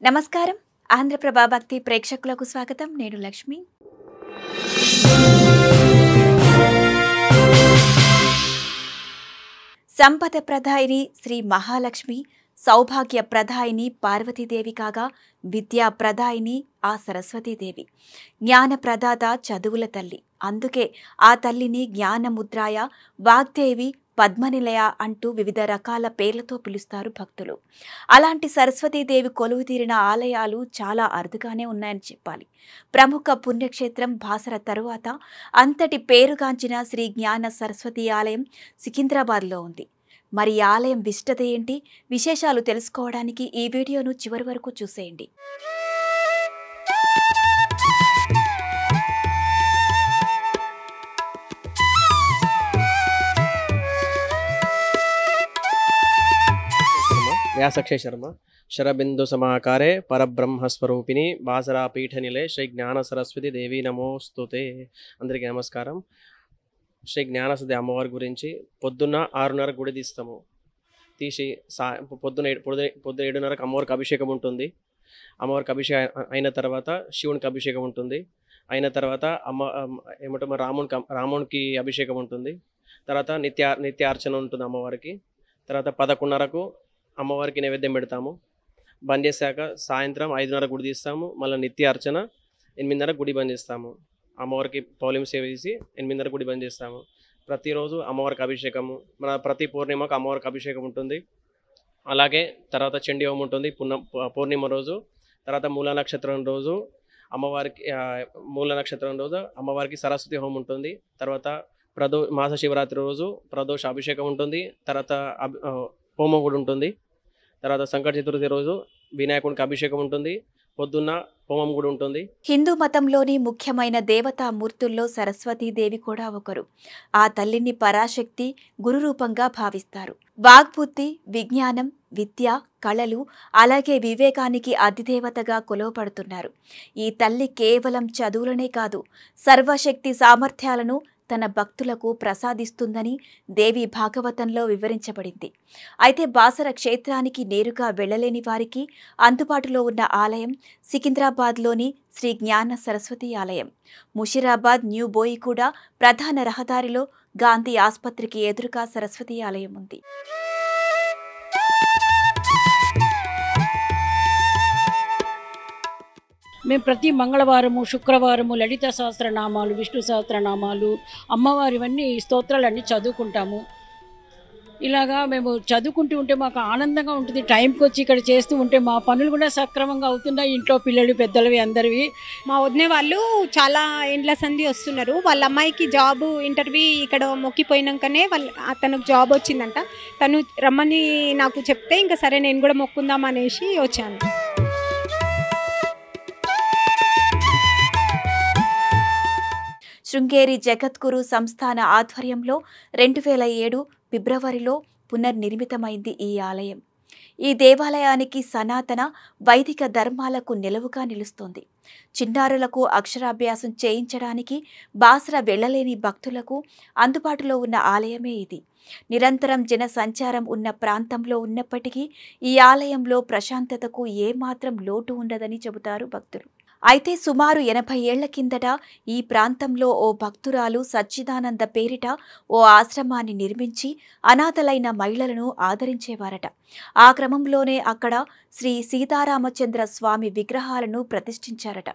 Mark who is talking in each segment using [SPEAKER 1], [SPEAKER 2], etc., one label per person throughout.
[SPEAKER 1] నమస్కారం. ఆంధ్రప్రభ భక్తి ప్రేక్షకులకు స్వాగతం. నేను లక్ష్మి. సంపద ప్రదాయిని శ్రీ మహాలక్ష్మి, సౌభాగ్య ప్రదాయిని పార్వతీదేవి కాగా విద్యా ప్రదాయిని ఆ సరస్వతీదేవి. జ్ఞాన ప్రదాత చదువుల తల్లి. అందుకే ఆ తల్లిని జ్ఞానముద్రాయ, వాగ్దేవి, పద్మనిలయ అంటూ వివిధ రకాల పేర్లతో పిలుస్తారు భక్తులు. అలాంటి సరస్వతీదేవి కొలువుతీరిన ఆలయాలు చాలా అరుదుగానే ఉన్నాయని చెప్పాలి. ప్రముఖ పుణ్యక్షేత్రం బాసర తరువాత అంతటి పేరుగాంచిన శ్రీ జ్ఞాన సరస్వతి ఆలయం సికింద్రాబాద్లో ఉంది. మరి ఈ ఆలయం విశిష్టత ఏంటి, విశేషాలు తెలుసుకోవడానికి ఈ వీడియోను చివరి వరకు చూసేయండి.
[SPEAKER 2] వ్యాసక్షేశర్మ శరబిందు సమాకారే పరబ్రహ్మస్వరూపిణి బాసరా పీఠనిలే శ్రీ జ్ఞాన సరస్వతి దేవి నమోస్తుతే. అందరికీ నమస్కారం. శ్రీ జ్ఞానసరస్వతి అమ్మవారి గురించి పొద్దున్న 6:30 గుడి తీస్తాము. తీసి పొద్దున 7:30కి అమ్మవారికి అభిషేకం ఉంటుంది. అమ్మవారికి అభిషేకం అయిన తర్వాత శివునికి అభిషేకం ఉంటుంది. అయిన తర్వాత రామునికి అభిషేకం ఉంటుంది. తర్వాత నిత్యార్చన ఉంటుంది అమ్మవారికి. తర్వాత 11:30కు అమ్మవారికి నైవేద్యం పెడతాము. బంద్ చేశాక సాయంత్రం 5:30 గుడి తీస్తాము. మళ్ళీ నిత్య అర్చన 8:30 గుడి బంద్ చేస్తాము. అమ్మవారికి పౌలిం సేవ చేసి 8:30 గుడి బంద్ చేస్తాము. ప్రతిరోజు అమ్మవారికి అభిషేకము, మన ప్రతి పూర్ణిమకు అమ్మవారికి అభిషేకం ఉంటుంది. అలాగే తర్వాత చండీ హోమం ఉంటుంది పూర్ణిమ రోజు. తర్వాత మూల నక్షత్రం రోజు అమ్మవారికి సరస్వతి హోమం ఉంటుంది. తర్వాత మాస శివరాత్రి రోజు ప్రదోష అభిషేకం ఉంటుంది. తర్వాత హోమం కూడా ఉంటుంది. తర్వాత సంకట చతుర్థి రోజు వినాయకునికి అభిషేకం ఉంటుంది. పొద్దున్న హోమం కూడా ఉంటుంది.
[SPEAKER 1] హిందూ మతంలోని ముఖ్యమైన దేవతామూర్తుల్లో సరస్వతీదేవి కూడా ఒకరు. ఆ తల్లిని పరాశక్తి, గురు రూపంగా భావిస్తారు. వాగ్బుద్ధి, విజ్ఞానం, విద్య, కళలు, అలాగే వివేకానికి అధిదేవతగా కొలువపడుతున్నారు. ఈ తల్లి కేవలం చదువులనే కాదు, సర్వశక్తి సామర్థ్యాలను తన భక్తులకు ప్రసాదిస్తుందని దేవి భాగవతంలో వివరించబడింది. అయితే బాసర క్షేత్రానికి నేరుగా వెళ్లలేని వారికి అందుబాటులో ఉన్న ఆలయం సికింద్రాబాద్లోని శ్రీ జ్ఞాన సరస్వతి ఆలయం. ముషిరాబాద్ న్యూ బోయిగూడ ప్రధాన రహదారిలో గాంధీ ఆసుపత్రికి ఎదురుగా సరస్వతి ఆలయం ఉంది.
[SPEAKER 3] మేము ప్రతి మంగళవారము, శుక్రవారము లలిత సహస్రనామాలు, విష్ణు సహస్రనామాలు, అమ్మవారివన్నీ స్తోత్రాలన్నీ చదువుకుంటాము. ఇలాగా మేము చదువుకుంటూ ఉంటే మాకు ఆనందంగా ఉంటుంది. టైంకి వచ్చి ఇక్కడ చేస్తూ ఉంటే మా పనులు కూడా సక్రమంగా అవుతున్నాయి. ఇంట్లో పిల్లలు పెద్దలవి అందరివి.
[SPEAKER 4] మా వదిన వాళ్ళు చాలా ఏండ్ల సంధి వస్తున్నారు. వాళ్ళ అమ్మాయికి జాబ్ ఇంటర్వ్యూ ఇక్కడ మొక్కిపోయినాకనే తనకు జాబ్ వచ్చిందంట. తను రమ్మని నాకు చెప్తే ఇంకా సరే నేను కూడా మొక్కుందాం అనేసి వచ్చాను.
[SPEAKER 1] శృంగేరి జగద్గురు సంస్థాన ఆధ్వర్యంలో 2007 ఫిబ్రవరిలో పునర్నిర్మితమైంది ఈ ఆలయం. ఈ దేవాలయానికి సనాతన వైదిక ధర్మాలకు నిలువుగా నిలుస్తోంది. చిన్నారులకు అక్షరాభ్యాసం చేయించడానికి బాసర వెళ్లలేని భక్తులకు అందుబాటులో ఉన్న ఆలయమే ఇది. నిరంతరం జన సంచారం ఉన్న ప్రాంతంలో ఉన్నప్పటికీ ఈ ఆలయంలో ప్రశాంతతకు ఏమాత్రం లోటు ఉండదని చెబుతారు భక్తులు. అయితే సుమారు 80 ఏళ్ల కిందట ఈ ప్రాంతంలో ఓ భక్తురాలు సచ్చిదానంద పేరిట ఓ ఆశ్రమాన్ని నిర్మించి అనాథలైన మహిళలను ఆదరించేవారట. ఆ క్రమంలోనే అక్కడ శ్రీ సీతారామచంద్ర స్వామి విగ్రహాలను ప్రతిష్ఠించారట.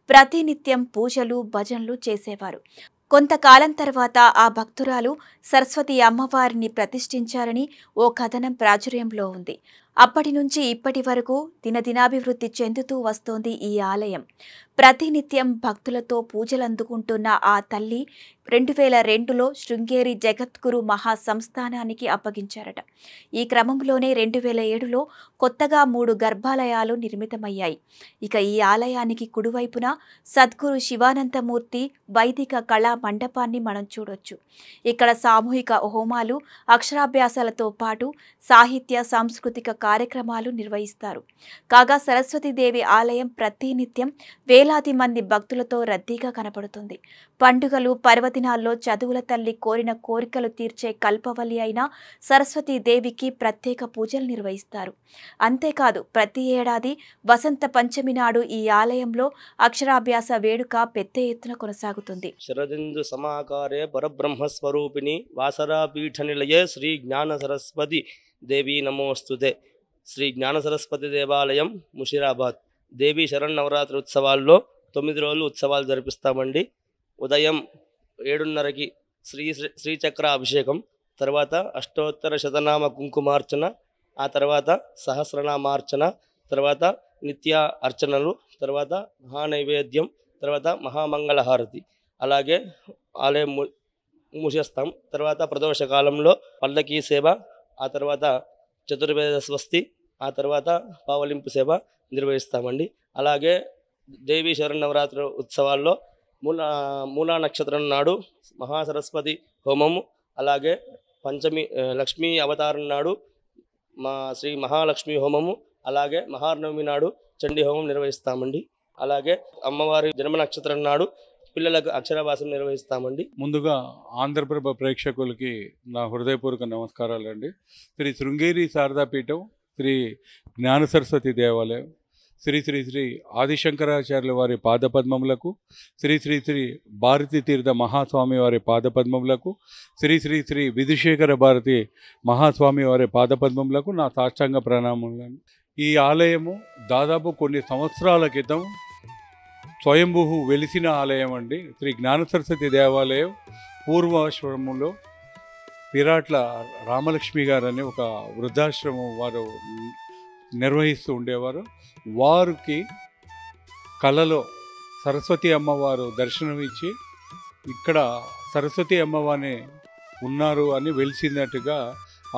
[SPEAKER 1] ప్రతినిత్యం పూజలు, భజనలు చేసేవారు. కొంతకాలం తర్వాత ఆ భక్తురాలు సరస్వతి అమ్మవారిని ప్రతిష్ఠించారని ఓ కథనం ప్రాచుర్యంలో ఉంది. అప్పటి నుంచి ఇప్పటి వరకు దినదినాభివృద్ధి చెందుతూ వస్తోంది ఈ ఆలయం. ప్రతినిత్యం భక్తులతో పూజలందుకుంటున్న ఆ తల్లి 2002లో శృంగేరి జగద్గురు మహాసంస్థానానికి అప్పగించారట. ఈ క్రమంలోనే 2007లో కొత్తగా 3 గర్భాలయాలు నిర్మితమయ్యాయి. ఇక ఈ ఆలయానికి కుడివైపున సద్గురు శివానందమూర్తి వైదిక కళా మండపాన్ని మనం చూడొచ్చు. ఇక్కడ సామూహిక హోమాలు, అక్షరాభ్యాసాలతో పాటు సాహిత్య, సాంస్కృతిక కార్యక్రమాలు నిర్వహిస్తారు. కాగా సరస్వతీదేవి ఆలయం ప్రతినిత్యం వేలాది మంది భక్తులతో రద్దీగా కనపడుతుంది. పండుగలు, పర్వదినాల్లో చదువుల తల్లి కోరిన కోరికలు తీర్చే కల్పవల్లి అయిన సరస్వతీదేవికి ప్రత్యేక పూజలు నిర్వహిస్తారు. అంతేకాదు ప్రతి ఏడాది వసంత పంచమి నాడు ఈ ఆలయంలో అక్షరాభ్యాస వేడుక పెద్ద ఎత్తున కొనసాగుతుంది.
[SPEAKER 5] శరదిందు సమాకారే పరబ్రహ్మస్వరూపిణి వాసరాపీఠ నిలయే శ్రీ జ్ఞాన సరస్వతి దేవి నమోస్తుతే. శ్రీ జ్ఞాన సరస్వతి దేవాలయం ముషిరాబాద్. దేవి శరన్నవరాత్రి ఉత్సవాల్లో 9 రోజులు ఉత్సవాలు జరిపిస్తామండి. ఉదయం 7:30కి శ్రీచక్ర అభిషేకం, తర్వాత అష్టోత్తర శతనామ కుంకుమార్చన, ఆ తర్వాత సహస్రనామార్చన, తర్వాత నిత్య అర్చనలు, తర్వాత మహానైవేద్యం, తర్వాత మహామంగళహారతి. అలాగే ఆలయం మూసేస్తాం. తర్వాత ప్రదోష కాలంలో పల్లకీ సేవ, ఆ తర్వాత చతుర్వేద స్వస్తి, ఆ తర్వాత పావలింపు సేవ నిర్వహిస్తామండి. అలాగే దేవీ శరన్నవరాత్రి ఉత్సవాల్లో మూలా నక్షత్రం నాడు మహాసరస్వతి హోమము, అలాగే పంచమి లక్ష్మీ అవతారం నాడు శ్రీ మహాలక్ష్మి హోమము, అలాగే మహానవమి నాడు చండీ హోమం నిర్వహిస్తామండి. అలాగే అమ్మవారి జన్మ నక్షత్రం నాడు పిల్లలకు అక్షరాభ్యాసం నిర్వహిస్తామండి.
[SPEAKER 6] ముందుగా ఆంధ్రప్రభ ప్రేక్షకులకి నా హృదయపూర్వక నమస్కారాలండి. శ్రీ శృంగేరి శారదాపీఠం, శ్రీ జ్ఞాన సరస్వతి దేవాలయం, శ్రీ శ్రీ శ్రీ ఆదిశంకరాచార్యుల వారి పాదపద్మములకు, శ్రీ శ్రీ శ్రీ భారతీ తీర్థ మహాస్వామి వారి పాదపద్మములకు, శ్రీ శ్రీ శ్రీ విధుశేఖర భారతి మహాస్వామి వారి పాదపద్మములకు నా సాష్టాంగ ప్రణామములను. ఈ ఆలయము దాదాపు కొన్ని సంవత్సరాల క్రితం స్వయంభూ వెలిసిన ఆలయం అండి. శ్రీ జ్ఞాన సరస్వతి దేవాలయం పూర్వాశ్రమంలో పిరాట్ల రామలక్ష్మి గారు అని ఒక వృద్ధాశ్రమం వారు నిర్వహిస్తూ ఉండేవారు. వారికి కలలో సరస్వతి అమ్మవారు దర్శనం ఇచ్చి ఇక్కడ సరస్వతి అమ్మవారిని ఉన్నారు అని వెలిసినట్టుగా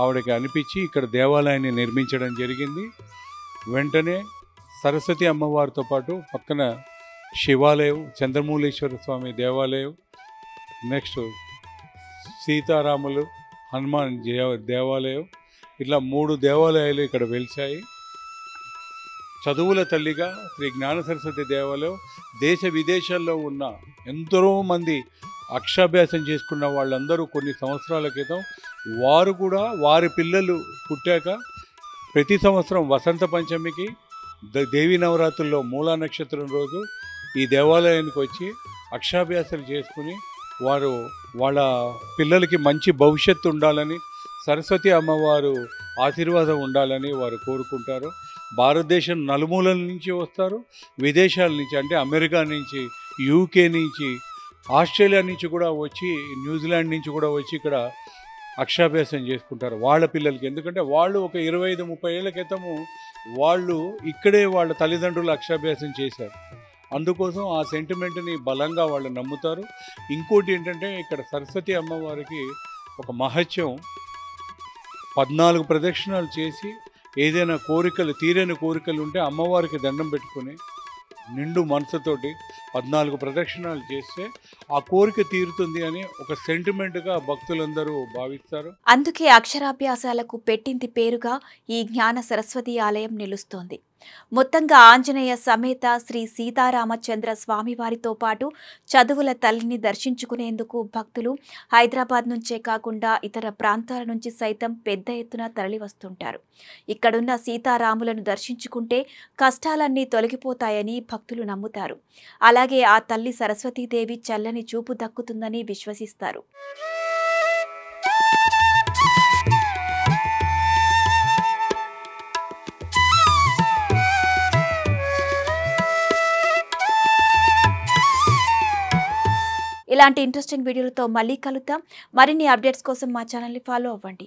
[SPEAKER 6] ఆవిడకి అనిపించి ఇక్కడ దేవాలయాన్ని నిర్మించడం జరిగింది. వెంటనే సరస్వతి అమ్మవారితో పాటు పక్కన శివాలయం, చంద్రమౌళీశ్వర స్వామి దేవాలయం, నెక్స్ట్ సీతారాములు హనుమాన్ దేవాలయం, ఇట్లా 3 దేవాలయాలు ఇక్కడ వెలిశాయి. చదువుల తల్లిగా శ్రీ జ్ఞాన సరస్వతి దేవాలయం దేశ విదేశాల్లో ఉన్న ఎంతో మంది అక్షరాభ్యాసం చేసుకున్న వాళ్ళందరూ కొన్ని సంవత్సరాల క్రితం వారు కూడా వారి పిల్లలు పుట్టాక ప్రతి సంవత్సరం వసంత పంచమికి దేవీ నవరాత్రుల్లో మూలా నక్షత్రం రోజు ఈ దేవాలయానికి వచ్చి అక్షరాభ్యాసాలు చేసుకుని వారు వాళ్ళ పిల్లలకి మంచి భవిష్యత్తు ఉండాలని, సరస్వతి అమ్మవారు ఆశీర్వాదం ఉండాలని వారు కోరుకుంటారు. భారతదేశం నలుమూలల నుంచి వస్తారు, విదేశాల నుంచి అంటే అమెరికా నుంచి, యూకే నుంచి, ఆస్ట్రేలియా నుంచి కూడా వచ్చి, న్యూజిలాండ్ నుంచి కూడా వచ్చి ఇక్కడ అక్షరాభ్యాసం చేసుకుంటారు వాళ్ళ పిల్లలకి. ఎందుకంటే వాళ్ళు ఒక 25-30 ఏళ్ల క్రితము వాళ్ళు ఇక్కడే వాళ్ళ తల్లిదండ్రులు అక్షరాభ్యాసం చేశారు. అందుకోసం ఆ సెంటిమెంట్ని బలంగా వాళ్ళు నమ్ముతారు. ఇంకోటి ఏంటంటే ఇక్కడ సరస్వతి అమ్మవారికి ఒక మహత్యం, 14 ప్రదక్షిణాలు చేసి ఏదైనా కోరికలు తీరని కోరికలు ఉంటే అమ్మవారికి దండం పెట్టుకుని నిండు మనసుతోటి 14 ప్రదక్షిణాలు చేస్తే ఆ కోరిక తీరుతుంది అని ఒక సెంటిమెంట్గా భక్తులందరూ భావిస్తారు.
[SPEAKER 1] అందుకే అక్షరాభ్యాసాలకు పెట్టింది పేరుగా ఈ జ్ఞాన సరస్వతి ఆలయం నిలుస్తోంది. మొత్తంగా ఆంజనేయ సమేత శ్రీ సీతారామచంద్ర స్వామివారితో పాటు చదువుల తల్లిని దర్శించుకునేందుకు భక్తులు హైదరాబాద్ నుంచే కాకుండా ఇతర ప్రాంతాల నుంచి సైతం పెద్ద ఎత్తున తరలివస్తుంటారు. ఇక్కడున్న సీతారాములను దర్శించుకుంటే కష్టాలన్నీ తొలగిపోతాయని భక్తులు నమ్ముతారు. అలాగే ఆ తల్లి సరస్వతీదేవి చల్లని చూపు దక్కుతుందని విశ్వసిస్తారు. ఇలాంటి ఇంట్రెస్టింగ్ వీడియోలతో మళ్ళీ కలుద్దాం. మరిన్ని అప్డేట్స్ కోసం మా ఛానల్ని ఫాలో అవ్వండి.